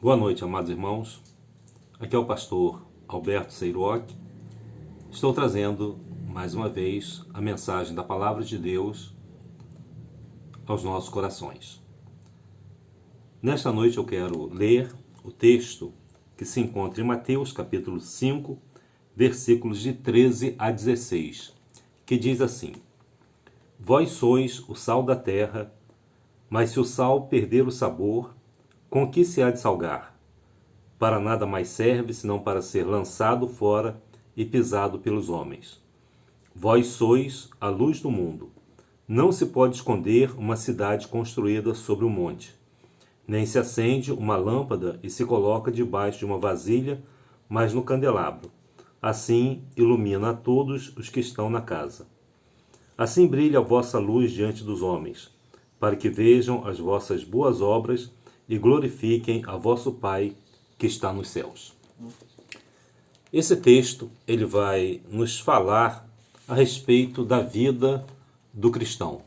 Boa noite, amados irmãos. Aqui é o pastor Alberto Seiroc. Estou trazendo, mais uma vez, a mensagem da Palavra de Deus aos nossos corações. Nesta noite eu quero ler o texto que se encontra em Mateus capítulo 5, versículos de 13 a 16, que diz assim: Vós sois o sal da terra, mas se o sal perder o sabor, com que se há de salgar? Para nada mais serve, senão para ser lançado fora e pisado pelos homens. Vós sois a luz do mundo. Não se pode esconder uma cidade construída sobre um monte. Nem se acende uma lâmpada e se coloca debaixo de uma vasilha, mas no candelabro. Assim ilumina a todos os que estão na casa. Assim brilha a vossa luz diante dos homens, para que vejam as vossas boas obras e glorifiquem a vosso Pai que está nos céus. Esse texto ele vai nos falar a respeito da vida do cristão.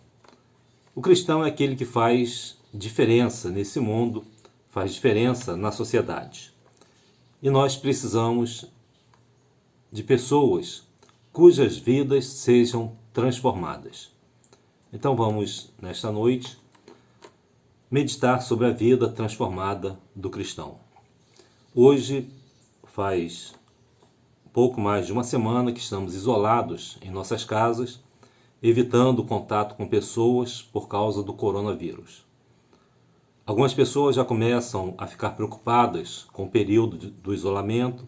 O cristão é aquele que faz diferença nesse mundo, faz diferença na sociedade. E nós precisamos de pessoas cujas vidas sejam transformadas. Então vamos, nesta noite, meditar sobre a vida transformada do cristão. Hoje faz pouco mais de uma semana que estamos isolados em nossas casas, evitando o contato com pessoas por causa do coronavírus. Algumas pessoas já começam a ficar preocupadas com o período do isolamento.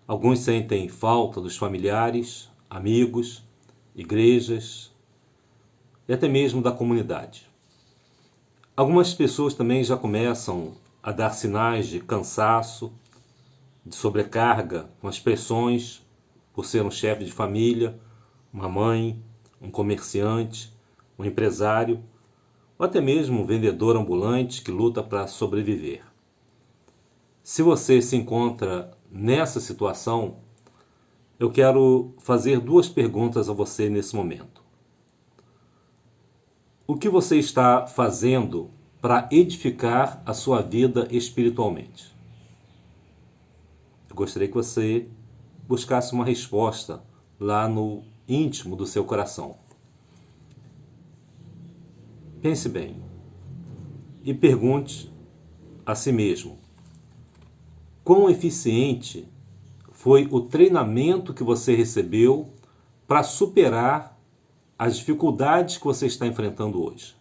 Alguns sentem falta dos familiares, amigos, igrejas e até mesmo da comunidade. Algumas pessoas também já começam a dar sinais de cansaço, de sobrecarga com as pressões por ser um chefe de família, uma mãe, um comerciante, um empresário ou até mesmo um vendedor ambulante que luta para sobreviver. Se você se encontra nessa situação, eu quero fazer duas perguntas a você nesse momento. O que você está fazendo para edificar a sua vida espiritualmente? Eu gostaria que você buscasse uma resposta lá no íntimo do seu coração. Pense bem e pergunte a si mesmo: quão eficiente foi o treinamento que você recebeu para superar as dificuldades que você está enfrentando hoje?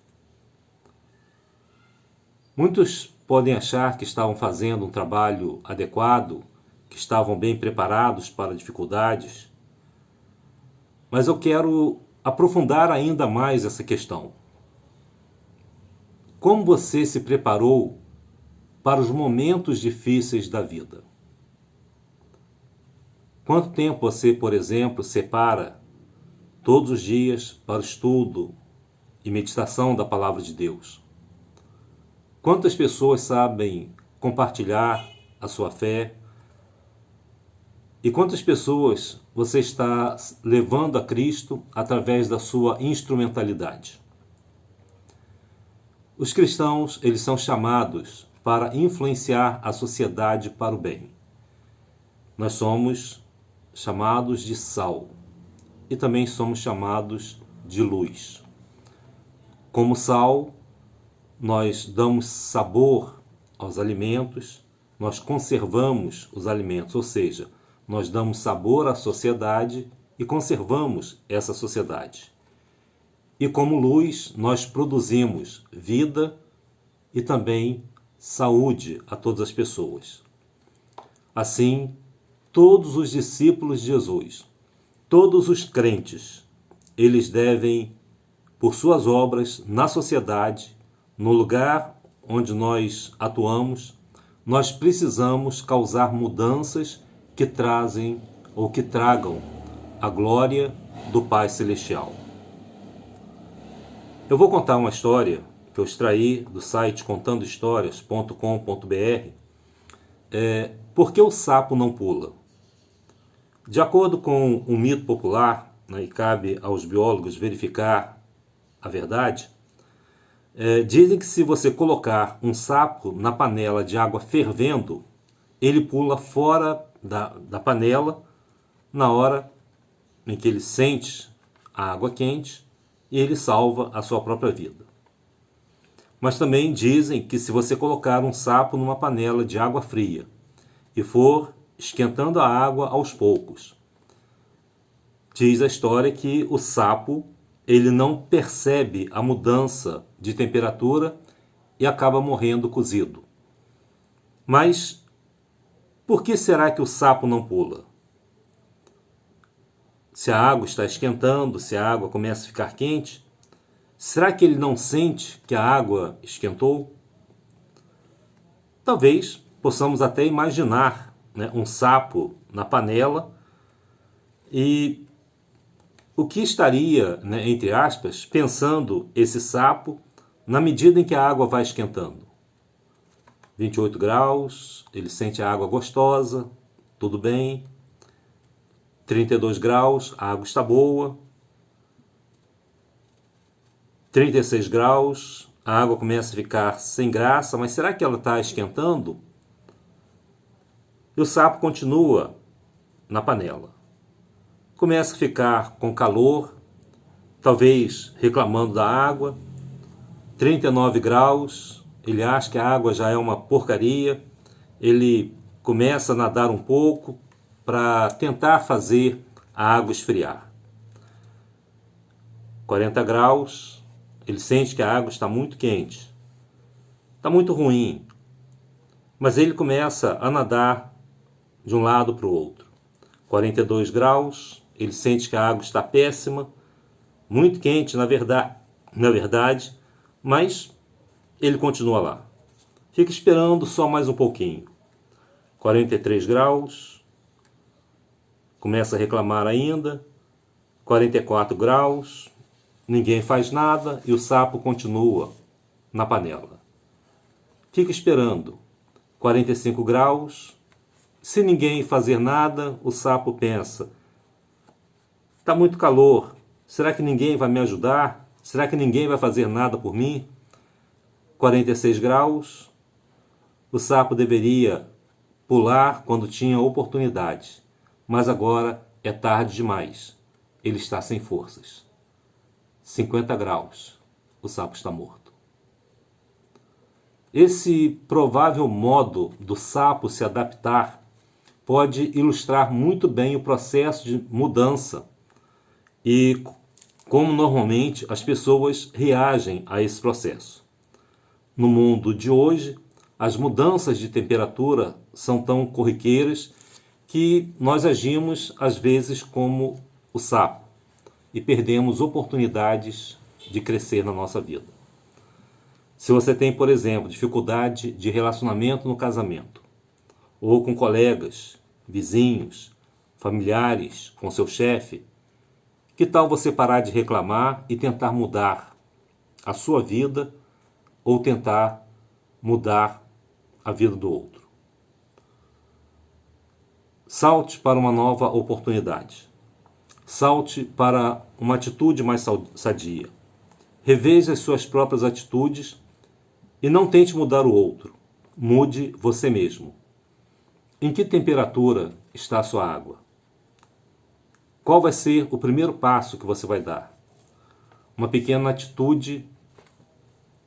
Muitos podem achar que estavam fazendo um trabalho adequado, que estavam bem preparados para dificuldades, mas eu quero aprofundar ainda mais essa questão. Como você se preparou para os momentos difíceis da vida? Quanto tempo você, por exemplo, separa todos os dias para o estudo e meditação da Palavra de Deus? Quantas pessoas sabem compartilhar a sua fé? E quantas pessoas você está levando a Cristo através da sua instrumentalidade? Os cristãos, eles são chamados para influenciar a sociedade para o bem. Nós somos chamados de sal e também somos chamados de luz. Como sal, nós damos sabor aos alimentos, nós conservamos os alimentos, ou seja, nós damos sabor à sociedade e conservamos essa sociedade. E como luz, nós produzimos vida e também saúde a todas as pessoas. Assim, todos os discípulos de Jesus, todos os crentes, eles devem, por suas obras na sociedade, no lugar onde nós atuamos, nós precisamos causar mudanças que trazem ou que tragam a glória do Pai Celestial. Eu vou contar uma história que eu extraí do site contandohistorias.com.br. Por que o sapo não pula? De acordo com um mito popular, né, e cabe aos biólogos verificar a verdade, Dizem que se você colocar um sapo na panela de água fervendo, ele pula fora da panela na hora em que ele sente a água quente e ele salva a sua própria vida. Mas também dizem que se você colocar um sapo numa panela de água fria e for esquentando a água aos poucos, diz a história que o sapo ele não percebe a mudança de temperatura e acaba morrendo cozido. Mas por que será que o sapo não pula? Se a água está esquentando, se a água começa a ficar quente, será que ele não sente que a água esquentou? Talvez possamos até imaginar, né, um sapo na panela e o que estaria, né, entre aspas, pensando esse sapo na medida em que a água vai esquentando. 28 graus, ele sente a água gostosa, tudo bem. 32 graus, a água está boa. 36 graus, a água começa a ficar sem graça, mas será que ela está esquentando? E o sapo continua na panela. Começa a ficar com calor, talvez reclamando da água. 39 graus, ele acha que a água já é uma porcaria, ele começa a nadar um pouco para tentar fazer a água esfriar. 40 graus, ele sente que a água está muito quente, está muito ruim, mas ele começa a nadar de um lado para o outro. 42 graus, ele sente que a água está péssima, muito quente na verdade, mas ele continua lá. Fica esperando só mais um pouquinho. 43 graus, começa a reclamar ainda. 44 graus, ninguém faz nada e o sapo continua na panela. Fica esperando. 45 graus, se ninguém fazer nada, o sapo pensa: está muito calor, será que ninguém vai me ajudar? Será que ninguém vai fazer nada por mim? 46 graus, o sapo deveria pular quando tinha oportunidade, mas agora é tarde demais, ele está sem forças. 50 graus, o sapo está morto. Esse provável modo do sapo se adaptar pode ilustrar muito bem o processo de mudança e como normalmente as pessoas reagem a esse processo. No mundo de hoje, as mudanças de temperatura são tão corriqueiras que nós agimos às vezes como o sapo e perdemos oportunidades de crescer na nossa vida. Se você tem, por exemplo, dificuldade de relacionamento no casamento, ou com colegas, vizinhos, familiares, com seu chefe, que tal você parar de reclamar e tentar mudar a sua vida ou tentar mudar a vida do outro? Salte para uma nova oportunidade. Salte para uma atitude mais sadia. Reveja as suas próprias atitudes e não tente mudar o outro. Mude você mesmo. Em que temperatura está a sua água? Qual vai ser o primeiro passo que você vai dar? Uma pequena atitude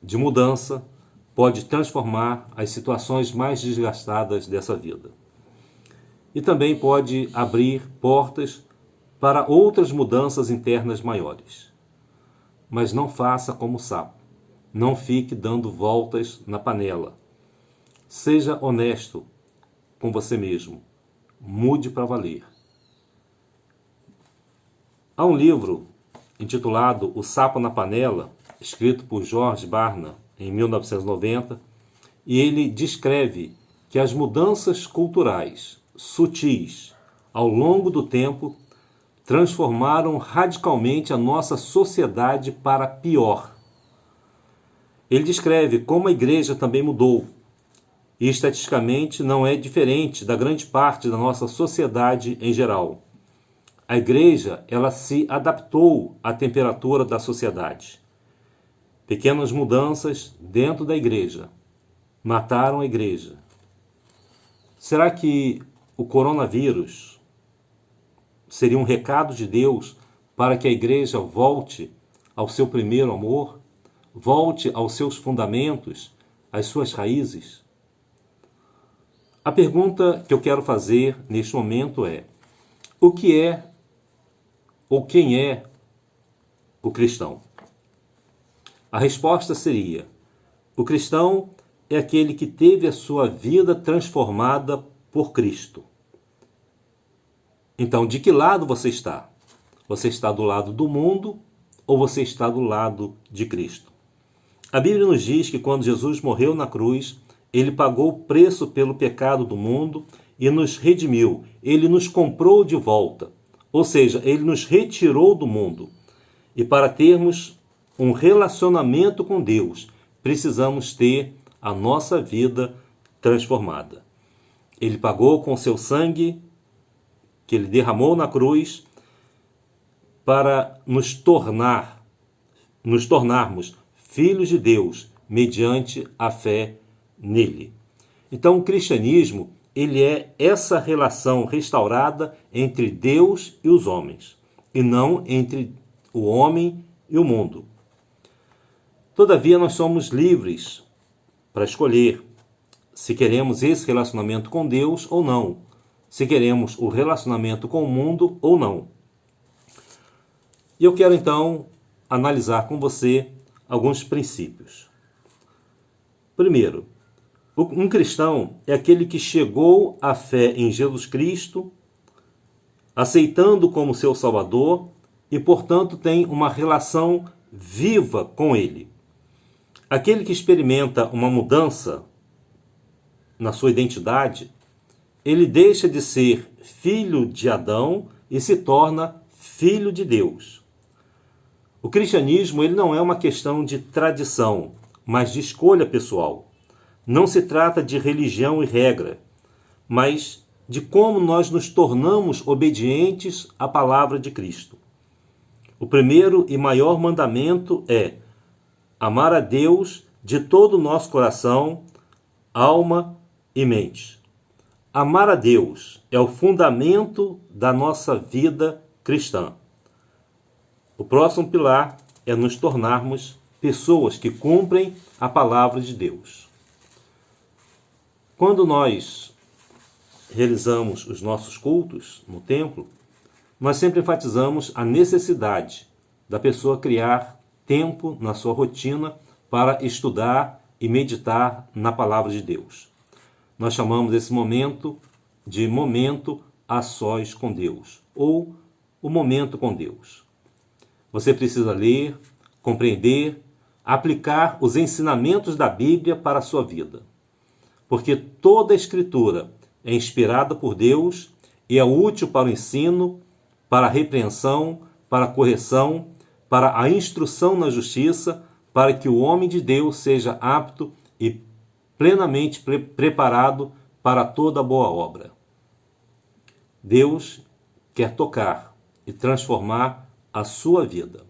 de mudança pode transformar as situações mais desgastadas dessa vida. E também pode abrir portas para outras mudanças internas maiores. Mas não faça como o sapo. Não fique dando voltas na panela. Seja honesto com você mesmo. Mude para valer. Há um livro intitulado O Sapo na Panela, escrito por George Barna em 1990, e ele descreve que as mudanças culturais sutis ao longo do tempo transformaram radicalmente a nossa sociedade para pior. Ele descreve como a igreja também mudou, e estatisticamente não é diferente da grande parte da nossa sociedade em geral. A igreja, ela se adaptou à temperatura da sociedade. pequenas mudanças dentro da igreja mataram a igreja. Será que o coronavírus seria um recado de Deus para que a igreja volte ao seu primeiro amor, volte aos seus fundamentos, às suas raízes? A pergunta que eu quero fazer neste momento é: o que é ou quem é o cristão? A resposta seria: o cristão é aquele que teve a sua vida transformada por Cristo. Então, de que lado você está? Você está do lado do mundo ou você está do lado de Cristo? A Bíblia nos diz que quando Jesus morreu na cruz, ele pagou o preço pelo pecado do mundo e nos redimiu. Ele nos comprou de volta. Ou seja, ele nos retirou do mundo. E para termos um relacionamento com Deus, precisamos ter a nossa vida transformada. Ele pagou com seu sangue, que ele derramou na cruz, para nos tornarmos filhos de Deus, mediante a fé nele. Então, o cristianismo, ele é essa relação restaurada entre Deus e os homens, e não entre o homem e o mundo. Todavia, nós somos livres para escolher se queremos esse relacionamento com Deus ou não, se queremos o relacionamento com o mundo ou não. E eu quero então analisar com você alguns princípios. Primeiro, um cristão é aquele que chegou à fé em Jesus Cristo, aceitando como seu Salvador e, portanto, tem uma relação viva com Ele. Aquele que experimenta uma mudança na sua identidade, ele deixa de ser filho de Adão e se torna filho de Deus. O cristianismo, ele não é uma questão de tradição, mas de escolha pessoal. Não se trata de religião e regra, mas de como nós nos tornamos obedientes à palavra de Cristo. O primeiro e maior mandamento é amar a Deus de todo o nosso coração, alma e mente. Amar a Deus é o fundamento da nossa vida cristã. O próximo pilar é nos tornarmos pessoas que cumprem a palavra de Deus. Quando nós realizamos os nossos cultos no templo, nós sempre enfatizamos a necessidade da pessoa criar tempo na sua rotina para estudar e meditar na palavra de Deus. Nós chamamos esse momento de momento a sós com Deus, ou o momento com Deus. Você precisa ler, compreender, aplicar os ensinamentos da Bíblia para a sua vida. Porque toda a Escritura é inspirada por Deus e é útil para o ensino, para a repreensão, para a correção, para a instrução na justiça, para que o homem de Deus seja apto e plenamente preparado para toda boa obra. Deus quer tocar e transformar a sua vida.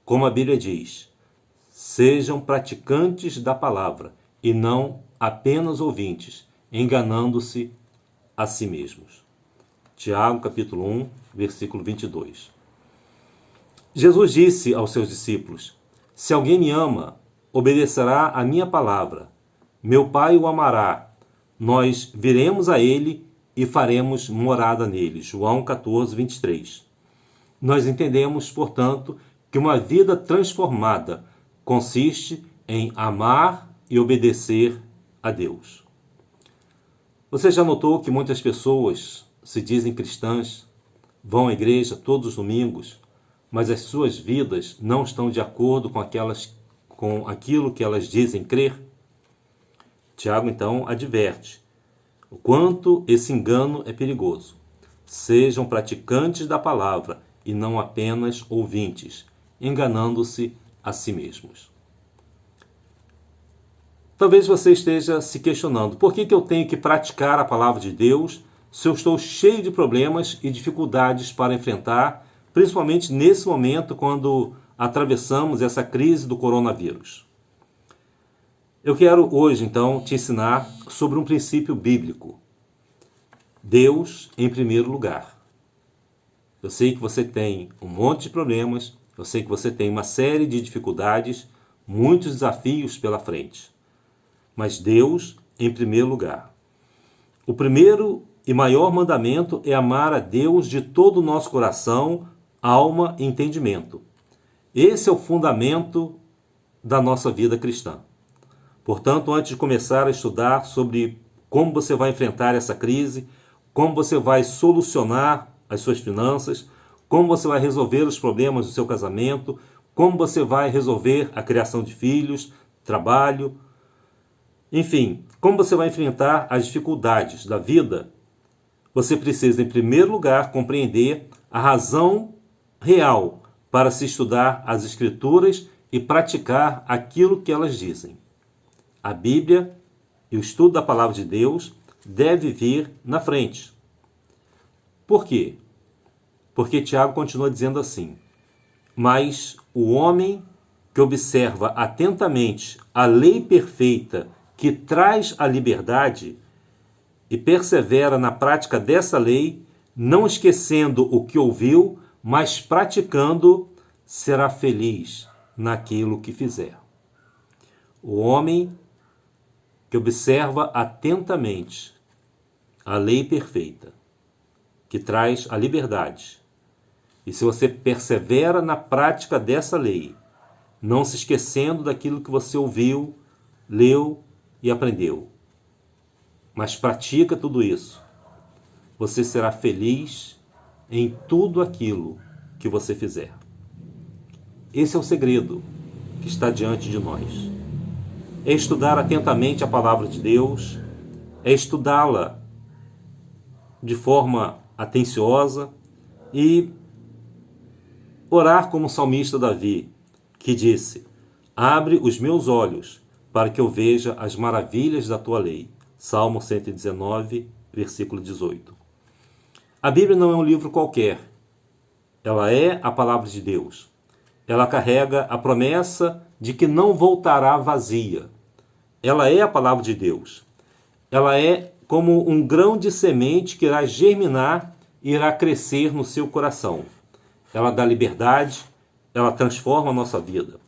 Como a Bíblia diz, sejam praticantes da palavra e não apenas ouvintes, enganando-se a si mesmos. Tiago, capítulo 1, versículo 22. Jesus disse aos seus discípulos: se alguém me ama, obedecerá a minha palavra. Meu Pai o amará. Nós viremos a ele e faremos morada nele. João 14, 23. Nós entendemos, portanto, que uma vida transformada consiste em amar e obedecer a Deus. Você já notou que muitas pessoas se dizem cristãs, vão à igreja todos os domingos, mas as suas vidas não estão de acordo com aquilo que elas dizem crer? Tiago, então, adverte o quanto esse engano é perigoso. Sejam praticantes da palavra e não apenas ouvintes, enganando-se a si mesmos. Talvez você esteja se questionando: por que eu tenho que praticar a palavra de Deus se eu estou cheio de problemas e dificuldades para enfrentar, principalmente nesse momento quando atravessamos essa crise do coronavírus. Eu quero hoje, então, te ensinar sobre um princípio bíblico. Deus em primeiro lugar. Eu sei que você tem um monte de problemas, eu sei que você tem uma série de dificuldades, muitos desafios pela frente. Mas Deus em primeiro lugar. O primeiro e maior mandamento é amar a Deus de todo o nosso coração, alma e entendimento. Esse é o fundamento da nossa vida cristã. Portanto, antes de começar a estudar sobre como você vai enfrentar essa crise, como você vai solucionar as suas finanças, como você vai resolver os problemas do seu casamento, como você vai resolver a criação de filhos, trabalho, enfim, como você vai enfrentar as dificuldades da vida, você precisa, em primeiro lugar, compreender a razão real para se estudar as Escrituras e praticar aquilo que elas dizem. A Bíblia e o estudo da Palavra de Deus deve vir na frente. Por quê? Porque Tiago continua dizendo assim: mas o homem que observa atentamente a lei perfeita que traz a liberdade e persevera na prática dessa lei, não esquecendo o que ouviu, mas praticando, será feliz naquilo que fizer. O homem que observa atentamente a lei perfeita, que traz a liberdade, e se você persevera na prática dessa lei, não se esquecendo daquilo que você ouviu, leu e aprendeu, mas pratica tudo isso, você será feliz em tudo aquilo que você fizer. Esse é o segredo que está diante de nós. É estudar atentamente a palavra de Deus, é estudá-la de forma atenciosa e orar como o salmista Davi, que disse: abre os meus olhos para que eu veja as maravilhas da tua lei. Salmo 119, versículo 18. A Bíblia não é um livro qualquer. Ela é a palavra de Deus. Ela carrega a promessa de que não voltará vazia. Ela é a palavra de Deus. Ela é como um grão de semente que irá germinar e irá crescer no seu coração. Ela dá liberdade, ela transforma a nossa vida.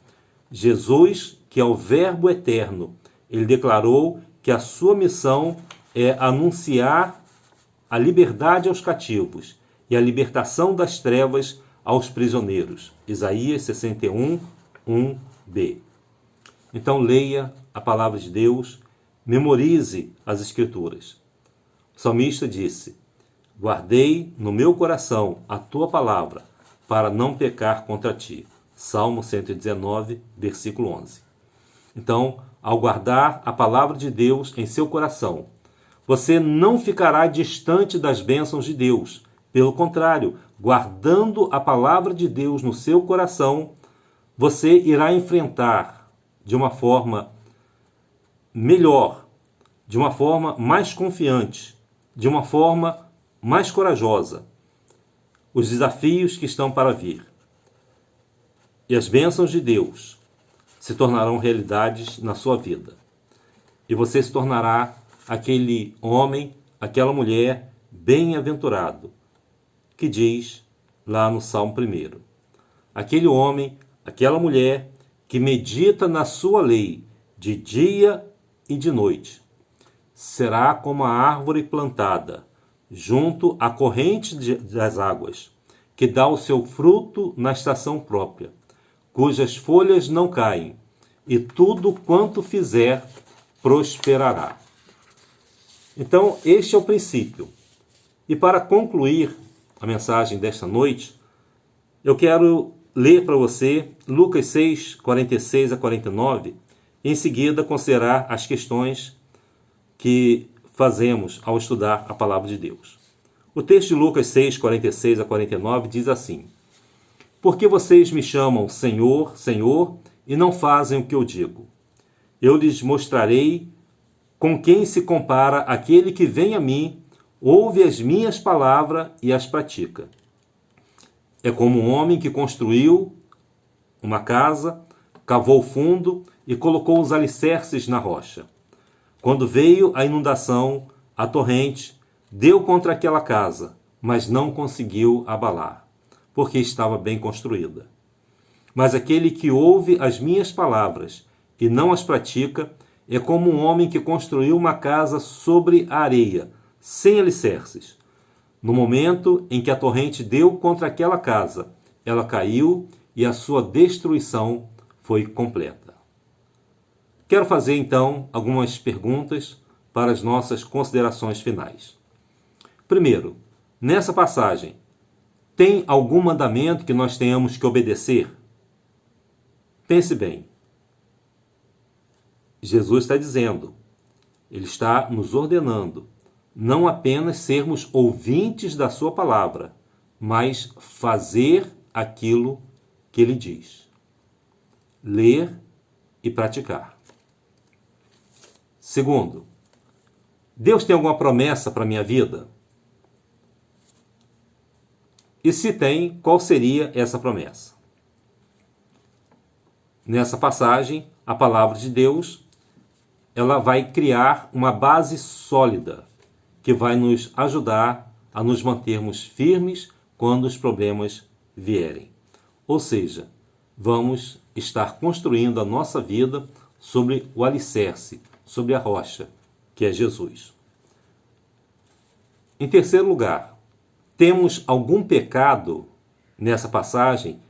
Jesus, que é o Verbo eterno, ele declarou que a sua missão é anunciar a liberdade aos cativos e a libertação das trevas aos prisioneiros. Isaías 61, 1b. Então leia a palavra de Deus, memorize as Escrituras. O salmista disse: guardei no meu coração a tua palavra, para não pecar contra ti. Salmo 119, versículo 11. Então, ao guardar a palavra de Deus em seu coração, você não ficará distante das bênçãos de Deus. Pelo contrário, guardando a palavra de Deus no seu coração, você irá enfrentar de uma forma melhor, de uma forma mais confiante, de uma forma mais corajosa, os desafios que estão para vir. E as bênçãos de Deus se tornarão realidades na sua vida. E você se tornará aquele homem, aquela mulher bem-aventurado, que diz lá no Salmo 1. Aquele homem, aquela mulher que medita na sua lei de dia e de noite, será como a árvore plantada junto à corrente das águas, que dá o seu fruto na estação própria, cujas folhas não caem, e tudo quanto fizer prosperará. Então, este é o princípio. E para concluir a mensagem desta noite, eu quero ler para você Lucas 6, 46 a 49, e em seguida considerar as questões que fazemos ao estudar a palavra de Deus. O texto de Lucas 6, 46 a 49 diz assim: por que vocês me chamam Senhor, Senhor, e não fazem o que eu digo? Eu lhes mostrarei com quem se compara aquele que vem a mim, ouve as minhas palavras e as pratica. É como um homem que construiu uma casa, cavou fundo e colocou os alicerces na rocha. Quando veio a inundação, a torrente deu contra aquela casa, mas não conseguiu abalar, porque estava bem construída. Mas aquele que ouve as minhas palavras e não as pratica é como um homem que construiu uma casa sobre a areia, sem alicerces. No momento em que a torrente deu contra aquela casa, ela caiu e a sua destruição foi completa. Quero fazer então algumas perguntas para as nossas considerações finais. Primeiro, nessa passagem, tem algum mandamento que nós tenhamos que obedecer? Pense bem. Jesus está dizendo, ele está nos ordenando, não apenas sermos ouvintes da sua palavra, mas fazer aquilo que ele diz. Ler e praticar. Segundo, Deus tem alguma promessa para a minha vida? E se tem, qual seria essa promessa? Nessa passagem, a palavra de Deus, ela vai criar uma base sólida que vai nos ajudar a nos mantermos firmes quando os problemas vierem. Ou seja, vamos estar construindo a nossa vida sobre o alicerce, sobre a rocha, que é Jesus. Em terceiro lugar, temos algum pecado nessa passagem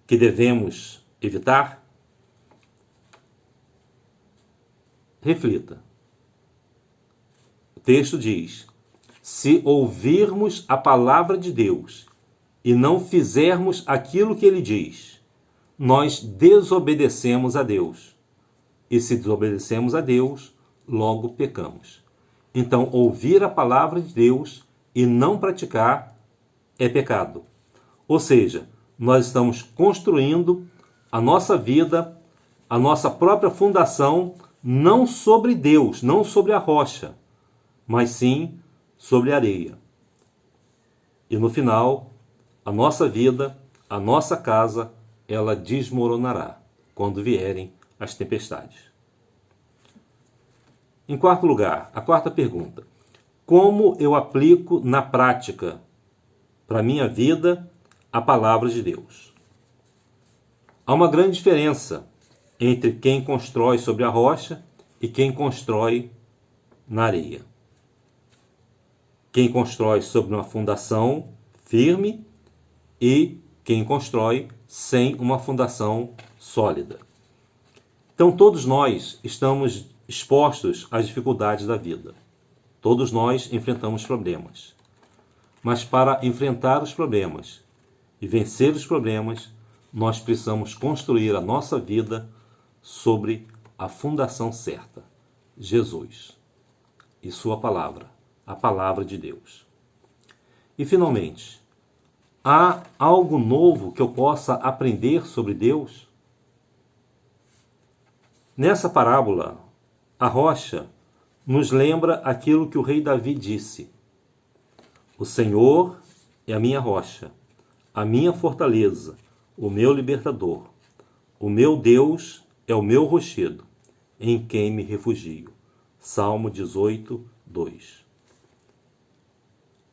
que devemos evitar? Reflita. O texto diz: se ouvirmos a palavra de Deus e não fizermos aquilo que ele diz, nós desobedecemos a Deus. E se desobedecemos a Deus, logo pecamos. Então, ouvir a palavra de Deus e não praticar é pecado. Ou seja, nós estamos construindo a nossa vida, a nossa própria fundação, não sobre Deus, não sobre a rocha, mas sim sobre a areia. E no final, a nossa vida, a nossa casa, ela desmoronará quando vierem as tempestades. Em quarto lugar, a quarta pergunta: como eu aplico na prática para a minha vida a palavra de Deus? Há uma grande diferença entre quem constrói sobre a rocha e quem constrói na areia. Quem constrói sobre uma fundação firme e quem constrói sem uma fundação sólida. Então todos nós estamos expostos às dificuldades da vida. Todos nós enfrentamos problemas. Mas para enfrentar os problemas e vencer os problemas, nós precisamos construir a nossa vida sobre a fundação certa, Jesus e sua palavra, a palavra de Deus. E finalmente, há algo novo que eu possa aprender sobre Deus? Nessa parábola, a rocha nos lembra aquilo que o rei Davi disse: o Senhor é a minha rocha, a minha fortaleza, o meu libertador. O meu Deus é o meu rochedo, em quem me refugio. Salmo 18, 2.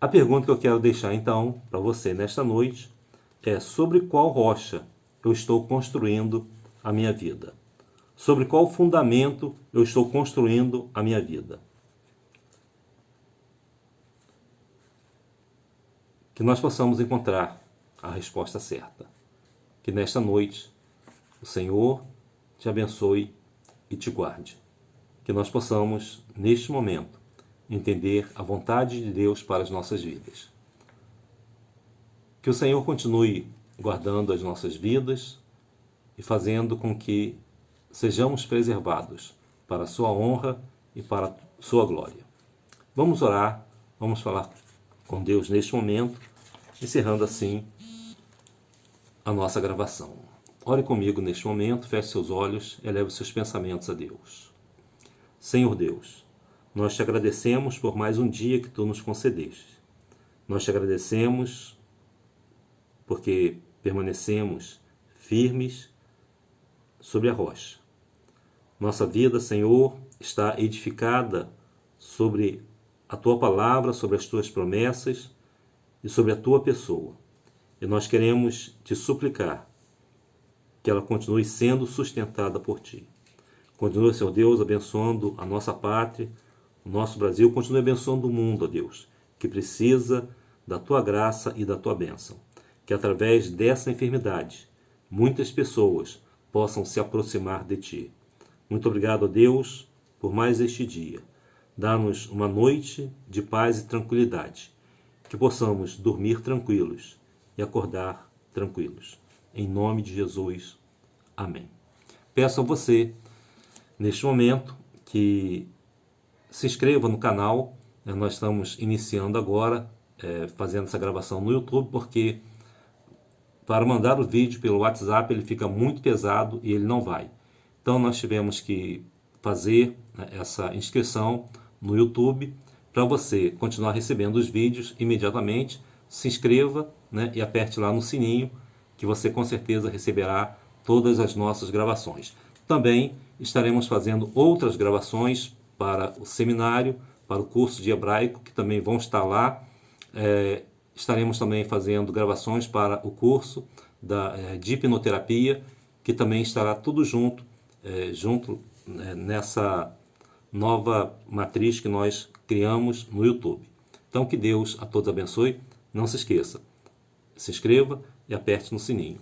A pergunta que eu quero deixar então para você nesta noite é: sobre qual rocha eu estou construindo a minha vida? Sobre qual fundamento eu estou construindo a minha vida? Que nós possamos encontrar a resposta certa. Que nesta noite o Senhor te abençoe e te guarde. Que nós possamos, neste momento, entender a vontade de Deus para as nossas vidas. Que o Senhor continue guardando as nossas vidas e fazendo com que sejamos preservados para a sua honra e para a sua glória. Vamos orar, vamos falar com Deus neste momento, encerrando assim a nossa gravação. Ore comigo neste momento, feche seus olhos, eleve os seus pensamentos a Deus. Senhor Deus, nós te agradecemos por mais um dia que tu nos concedeste. Nós te agradecemos porque permanecemos firmes sobre a rocha. Nossa vida, Senhor, está edificada sobre a Tua palavra, sobre as Tuas promessas e sobre a Tua pessoa. E nós queremos Te suplicar que ela continue sendo sustentada por Ti. Continue, Senhor Deus, abençoando a nossa pátria, o nosso Brasil. Continue abençoando o mundo, ó Deus, que precisa da Tua graça e da Tua bênção. Que através dessa enfermidade, muitas pessoas possam se aproximar de Ti. Muito obrigado, ó Deus, por mais este dia. Dá-nos uma noite de paz e tranquilidade. Que possamos dormir tranquilos e acordar tranquilos. Em nome de Jesus. Amém. Peço a você, neste momento, que se inscreva no canal. Nós estamos iniciando agora, fazendo essa gravação no YouTube, porque para mandar o vídeo pelo WhatsApp ele fica muito pesado e ele não vai. Então nós tivemos que fazer essa inscrição no YouTube para você continuar recebendo os vídeos imediatamente. Se inscreva, e aperte lá no sininho, que você com certeza receberá todas as nossas gravações. Também estaremos fazendo outras gravações para o seminário, para o curso de hebraico, que também vão estar lá. Estaremos também fazendo gravações para o curso de hipnoterapia, que também estará tudo junto nessa nova matriz que nós criamos no YouTube. Então que Deus a todos abençoe. Não se esqueça, se inscreva e aperte no sininho.